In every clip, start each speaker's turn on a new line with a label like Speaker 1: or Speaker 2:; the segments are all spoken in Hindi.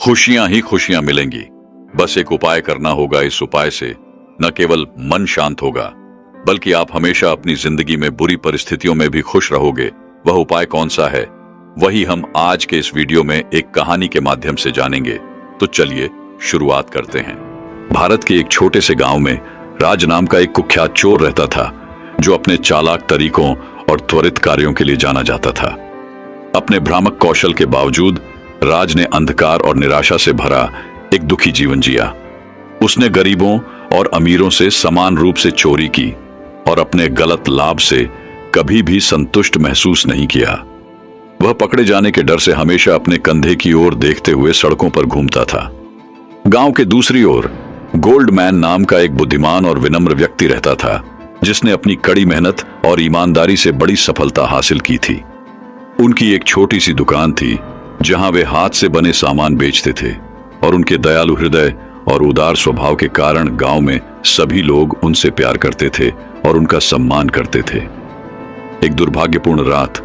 Speaker 1: खुशियां ही खुशियां मिलेंगी। बस एक उपाय करना होगा। इस उपाय से न केवल मन शांत होगा, बल्कि आप हमेशा अपनी जिंदगी में बुरी परिस्थितियों में भी खुश रहोगे। वह उपाय कौन सा है, वही हम आज के इस वीडियो में एक कहानी के माध्यम से जानेंगे। तो चलिए शुरुआत करते हैं। भारत के एक छोटे से गांव में राज नाम का एक कुख्यात चोर रहता था, जो अपने चालाक तरीकों और त्वरित कार्यों के लिए जाना जाता था। अपने भ्रामक कौशल के बावजूद राज ने अंधकार और निराशा से भरा एक दुखी जीवन जिया। उसने गरीबों और अमीरों से समान रूप से चोरी की और अपने गलत लाभ से कभी भी संतुष्ट महसूस नहीं किया। वह पकड़े जाने के डर से हमेशा अपने कंधे की ओर देखते हुए सड़कों पर घूमता था। गांव के दूसरी ओर गोल्डमैन नाम का एक बुद्धिमान और विनम्र व्यक्ति रहता था, जिसने अपनी कड़ी मेहनत और ईमानदारी से बड़ी सफलता हासिल की थी। उनकी एक छोटी सी दुकान थी, जहां वे हाथ से बने सामान बेचते थे, और उनके दयालु हृदय और उदार स्वभाव के कारण गांव में सभी लोग उनसे प्यार करते थे और उनका सम्मान करते थे। एक दुर्भाग्यपूर्ण रात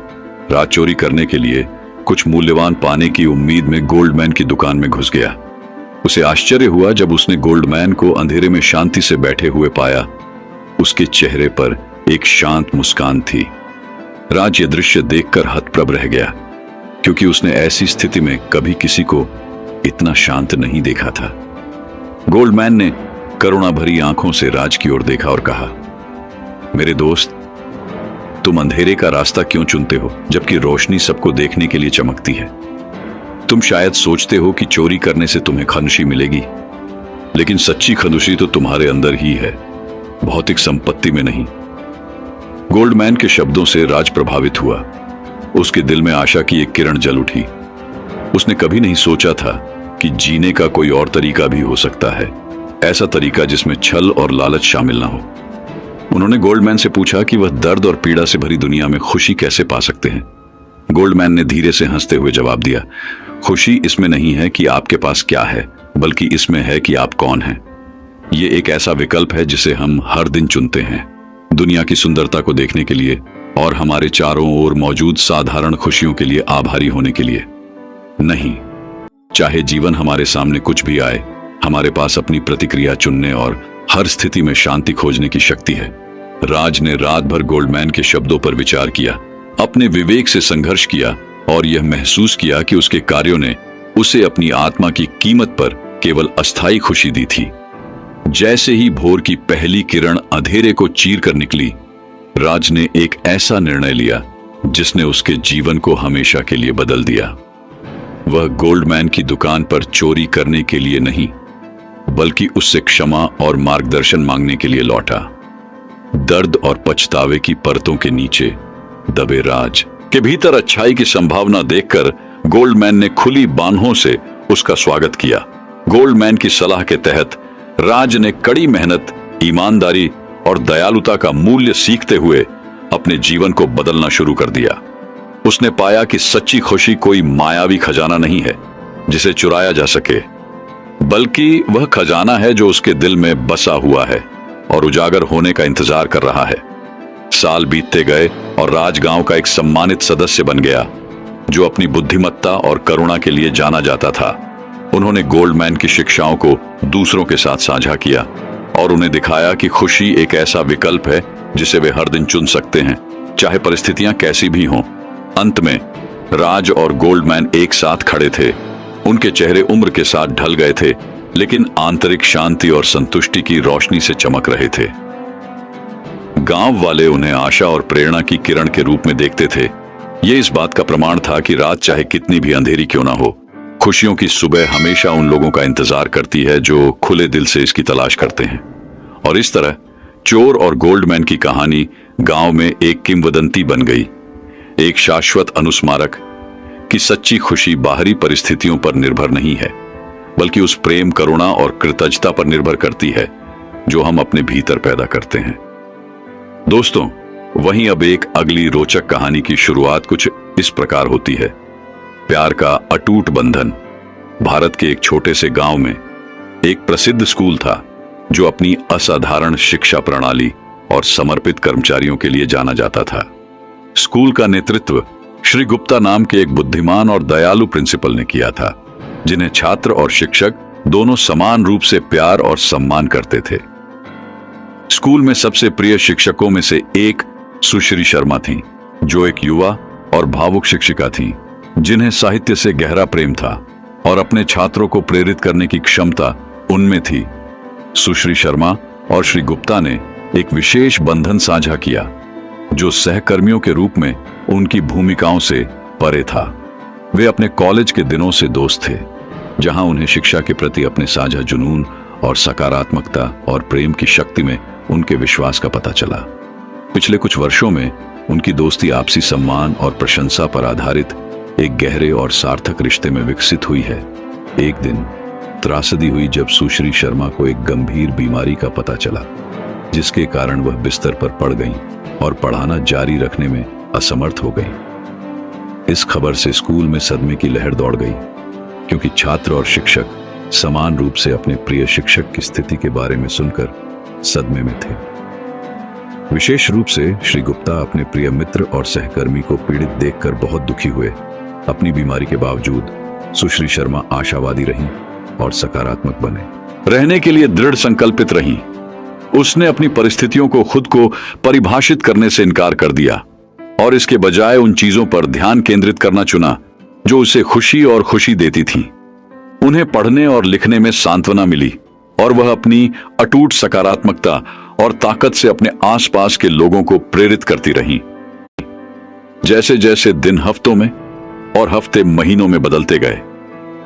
Speaker 1: राज चोरी करने के लिए कुछ मूल्यवान पाने की उम्मीद में गोल्डमैन की दुकान में घुस गया। उसे आश्चर्य हुआ जब उसने गोल्डमैन को अंधेरे में शांति से बैठे हुए पाया। उसके चेहरे पर एक शांत मुस्कान थी। राज ये दृश्य देखकर हतप्रभ रह गया, क्योंकि उसने ऐसी स्थिति में कभी किसी को इतना शांत नहीं देखा था। गोल्डमैन ने करुणा भरी आंखों से राज की ओर देखा और कहा, मेरे दोस्त, तुम अंधेरे का रास्ता क्यों चुनते हो, जबकि रोशनी सबको देखने के लिए चमकती है? तुम शायद सोचते हो कि चोरी करने से तुम्हें खामोशी मिलेगी, लेकिन सच्ची खामोशी तो तुम्हारे अंदर ही है, भौतिक संपत्ति में नहीं। गोल्डमैन के शब्दों से राज प्रभावित हुआ। उसके दिल में आशा की एक किरण जल उठी। उसने कभी नहीं सोचा था कि जीने का कोई और तरीका भी हो सकता है, ऐसा तरीका जिसमें छल और लालच शामिल ना हो। उन्होंने गोल्डमैन से पूछा कि वह दर्द और पीड़ा से भरी दुनिया में खुशी कैसे पा सकते हैं। गोल्डमैन ने धीरे से हंसते हुए जवाब दिया, खुशी इसमें नहीं है कि आपके पास क्या है, बल्कि इसमें है कि आप कौन हैं। ये एक ऐसा विकल्प है जिसे हम हर दिन चुनते हैं, दुनिया की सुंदरता को देखने के लिए और हमारे चारों ओर मौजूद साधारण खुशियों के लिए आभारी होने के लिए नहीं। चाहे जीवन हमारे सामने कुछ भी आए, हमारे पास अपनी प्रतिक्रिया चुनने और हर स्थिति में शांति खोजने की शक्ति है। राज ने रात भर गोल्डमैन के शब्दों पर विचार किया, अपने विवेक से संघर्ष किया और यह महसूस किया कि उसके कार्यों ने उसे अपनी आत्मा की कीमत पर केवल अस्थायी खुशी दी थी। जैसे ही भोर की पहली किरण अंधेरे को चीर कर निकली, राज ने एक ऐसा निर्णय लिया जिसने उसके जीवन को हमेशा के लिए बदल दिया। वह गोल्डमैन की दुकान पर चोरी करने के लिए नहीं, बल्कि उससे क्षमा और मार्गदर्शन मांगने के लिए लौटा। दर्द और पछतावे की परतों के नीचे दबे राज के भीतर अच्छाई की संभावना देखकर गोल्डमैन ने खुली बाहों से उसका स्वागत किया। गोल्डमैन की सलाह के तहत राज ने कड़ी मेहनत, ईमानदारी और दयालुता का मूल्य सीखते हुए अपने जीवन को बदलना शुरू कर दिया। उसने पाया कि सच्ची खुशी कोई मायावी खजाना नहीं है जिसे चुराया जा सके, बल्कि वह खजाना है जो उसके दिल में बसा हुआ है और उजागर होने का इंतजार कर रहा है। साल बीतते गए और राज गांव का एक सम्मानित सदस्य बन गया, जो अपनी बुद्धिमत्ता और करुणा के लिए जाना जाता था। उन्होंने गोल्डमैन की शिक्षाओं को दूसरों के साथ साझा किया और उन्हें दिखाया कि खुशी एक ऐसा विकल्प है जिसे वे हर दिन चुन सकते हैं, चाहे परिस्थितियां कैसी भी हों। अंत में राज और गोल्डमैन एक साथ खड़े थे। उनके चेहरे उम्र के साथ ढल गए थे, लेकिन आंतरिक शांति और संतुष्टि की रोशनी से चमक रहे थे। गांव वाले उन्हें आशा और प्रेरणा की किरण के रूप में देखते थे। ये इस बात का प्रमाण था कि रात चाहे कितनी भी अंधेरी क्यों ना हो, खुशियों की सुबह हमेशा उन लोगों का इंतजार करती है जो खुले दिल से इसकी तलाश करते हैं। और इस तरह चोर और गोल्डमैन की कहानी गांव में एक किंवदंती बन गई, एक शाश्वत अनुस्मारक कि सच्ची खुशी बाहरी परिस्थितियों पर निर्भर नहीं है, बल्कि उस प्रेम, करुणा और कृतज्ञता पर निर्भर करती है जो हम अपने भीतर पैदा करते हैं। दोस्तों, वहीं अब एक अगली रोचक कहानी की शुरुआत कुछ इस प्रकार होती है। प्यार का अटूट बंधन। भारत के एक छोटे से गांव में एक प्रसिद्ध स्कूल था, जो अपनी असाधारण शिक्षा प्रणाली और समर्पित कर्मचारियों के लिए जाना जाता था। स्कूल का नेतृत्व श्री गुप्ता नाम के एक बुद्धिमान और दयालु प्रिंसिपल ने किया था, जिन्हें छात्र और शिक्षक दोनों समान रूप से प्यार और सम्मान करते थे। स्कूल में सबसे प्रिय शिक्षकों में से एक सुश्री शर्मा थीं, जो एक युवा और भावुक शिक्षिका थीं, जिन्हें साहित्य से गहरा प्रेम था और अपने छात्रों को प्रेरित करने की क्षमता उनमें थी। सुश्री शर्मा और श्री गुप्ता ने एक विशेष बंधन साझा किया, जो सहकर्मियों के रूप में उनकी भूमिकाओं से परे था। वे अपने कॉलेज के दिनों से दोस्त थे, जहां उन्हें शिक्षा के प्रति अपने साझा जुनून और सकारात्मकता और प्रेम की शक्ति में उनके विश्वास का पता चला। पिछले कुछ वर्षों में उनकी दोस्ती आपसी सम्मान और प्रशंसा पर आधारित एक गहरे और सार्थक रिश्ते में विकसित हुई है। एक दिन त्रासदी हुई जब सुश्री शर्मा को एक गंभीर बीमारी का पता चला, जिसके कारण वह बिस्तर पर पड़ गईं और पढ़ाना जारी रखने में असमर्थ हो गईं। इस खबर से स्कूल में सदमे की लहर दौड़ गई, क्योंकि छात्र और शिक्षक समान रूप से अपने प्रिय शिक्षक की स्थिति के बारे में सुनकर सदमे में थे। विशेष रूप से श्री गुप्ता अपने प्रिय मित्र और सहकर्मी को पीड़ित देखकर बहुत दुखी हुए। अपनी बीमारी के बावजूद सुश्री शर्मा आशावादी रहीं और सकारात्मक बने रहने के लिए दृढ़ संकल्पित रहीं। उसने अपनी परिस्थितियों को खुद को परिभाषित करने से इनकार कर दिया और इसके बजाय उन चीजों पर ध्यान केंद्रित करना चुना जो उसे खुशी और खुशी देती थीं। उन्हें पढ़ने और लिखने में सांत्वना मिली और वह अपनी अटूट सकारात्मकता और ताकत से अपने आसपास के लोगों को प्रेरित करती रहीं। जैसे जैसे दिन हफ्तों में और हफ्ते महीनों में बदलते गए,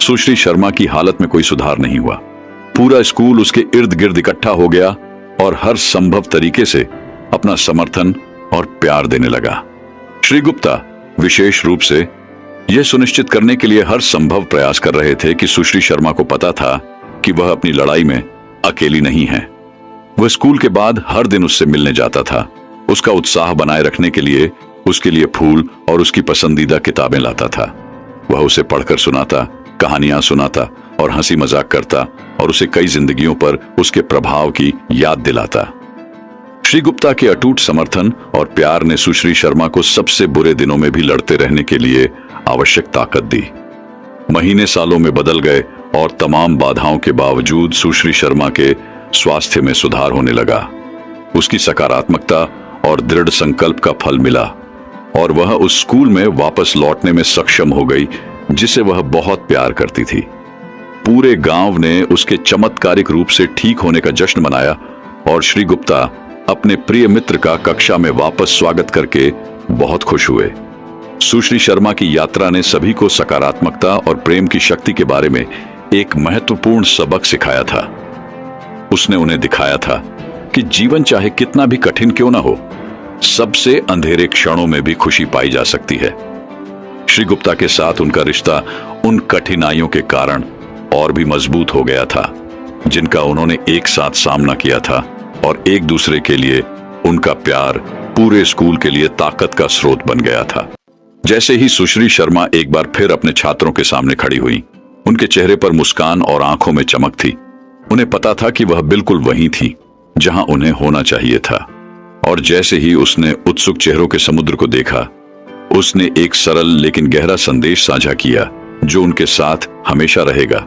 Speaker 1: सुश्री शर्मा की हालत में कोई सुधार नहीं हुआ। पूरा स्कूल उसके इर्द गिर्द इकट्ठा हो गया और हर संभव तरीके से अपना समर्थन और प्यार देने लगा। श्री गुप्ता विशेष रूप से यह सुनिश्चित करने के लिए हर संभव प्रयास कर रहे थे कि सुश्री शर्मा को पता था कि वह अपनी लड़ाई में अकेली नहीं है। वह स्कूल के बाद हर दिन उससे मिलने जाता था। उसका उत्साह बनाए रखने के लिए उसके लिए फूल और उसकी पसंदीदा किताबें लाता था। वह उसे पढ़कर सुनाता, कहानियां सुनाता और हंसी मजाक करता और उसे कई जिंदगियों पर उसके प्रभाव की याद दिलाता। श्री गुप्ता के अटूट समर्थन और प्यार ने सुश्री शर्मा को सबसे बुरे दिनों में भी लड़ते रहने के लिए आवश्यक ताकत दी। महीने सालों में बदल गए और तमाम बाधाओं के बावजूद सुश्री शर्मा के स्वास्थ्य में सुधार होने लगा। उसकी सकारात्मकता और दृढ़ संकल्प का फल मिला और वह उस स्कूल में वापस लौटने में सक्षम हो गई जिसे वह बहुत प्यार करती थी। पूरे गांव ने उसके चमत्कारिक रूप से ठीक होने का जश्न मनाया और श्री गुप्ता अपने प्रिय मित्र का कक्षा में वापस स्वागत करके बहुत खुश हुए। सुश्री शर्मा की यात्रा ने सभी को सकारात्मकता और प्रेम की शक्ति के बारे में एक महत्वपूर्ण सबक सिखाया था। उसने उन्हें दिखाया था कि जीवन चाहे कितना भी कठिन क्यों ना हो, सबसे अंधेरे क्षणों में भी खुशी पाई जा सकती है। श्री गुप्ता के साथ उनका रिश्ता उन कठिनाइयों के कारण और भी मजबूत हो गया था जिनका उन्होंने एक साथ सामना किया था, और एक दूसरे के लिए उनका प्यार पूरे स्कूल के लिए ताकत का स्रोत बन गया था। जैसे ही सुश्री शर्मा एक बार फिर अपने छात्रों के सामने खड़ी हुई, उनके चेहरे पर मुस्कान और आंखों में चमक थी। उन्हें पता था कि वह बिल्कुल वहीं थी जहां उन्हें होना चाहिए था। और जैसे ही उसने उत्सुक चेहरों के समुद्र को देखा, उसने एक सरल लेकिन गहरा संदेश साझा किया जो उनके साथ हमेशा रहेगा।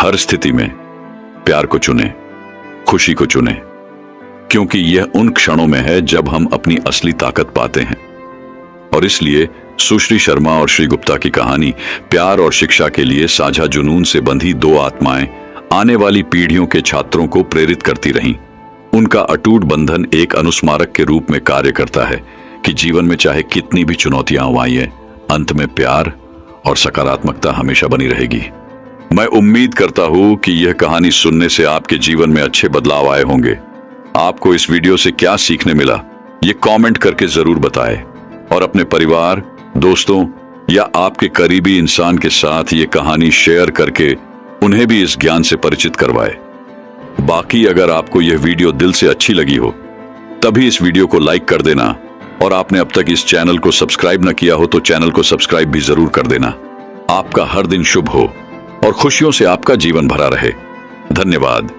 Speaker 1: हर स्थिति में प्यार को चुनें, खुशी को चुनें, क्योंकि यह उन क्षणों में है जब हम अपनी असली ताकत पाते हैं। और इसलिए सुश्री शर्मा और श्री गुप्ता की कहानी प्यार और शिक्षा के लिए साझा जुनून से बंधी दो आत्माएं आने वाली पीढ़ियों के छात्रों को प्रेरित करती रहीं। उनका अटूट बंधन एक अनुस्मारक के रूप में कार्य करता है कि जीवन में चाहे कितनी भी चुनौतियां आएं, अंत में प्यार और सकारात्मकता हमेशा बनी रहेगी। मैं उम्मीद करता हूं कि यह कहानी सुनने से आपके जीवन में अच्छे बदलाव आए होंगे। आपको इस वीडियो से क्या सीखने मिला, ये कमेंट करके जरूर बताएं और अपने परिवार, दोस्तों या आपके करीबी इंसान के साथ ये कहानी शेयर करके उन्हें भी इस ज्ञान से परिचित करवाएं। बाकी अगर आपको यह वीडियो दिल से अच्छी लगी हो, तभी इस वीडियो को लाइक कर देना, और आपने अब तक इस चैनल को सब्सक्राइब न किया हो तो चैनल को सब्सक्राइब भी जरूर कर देना। आपका हर दिन शुभ हो और खुशियों से आपका जीवन भरा रहे। धन्यवाद।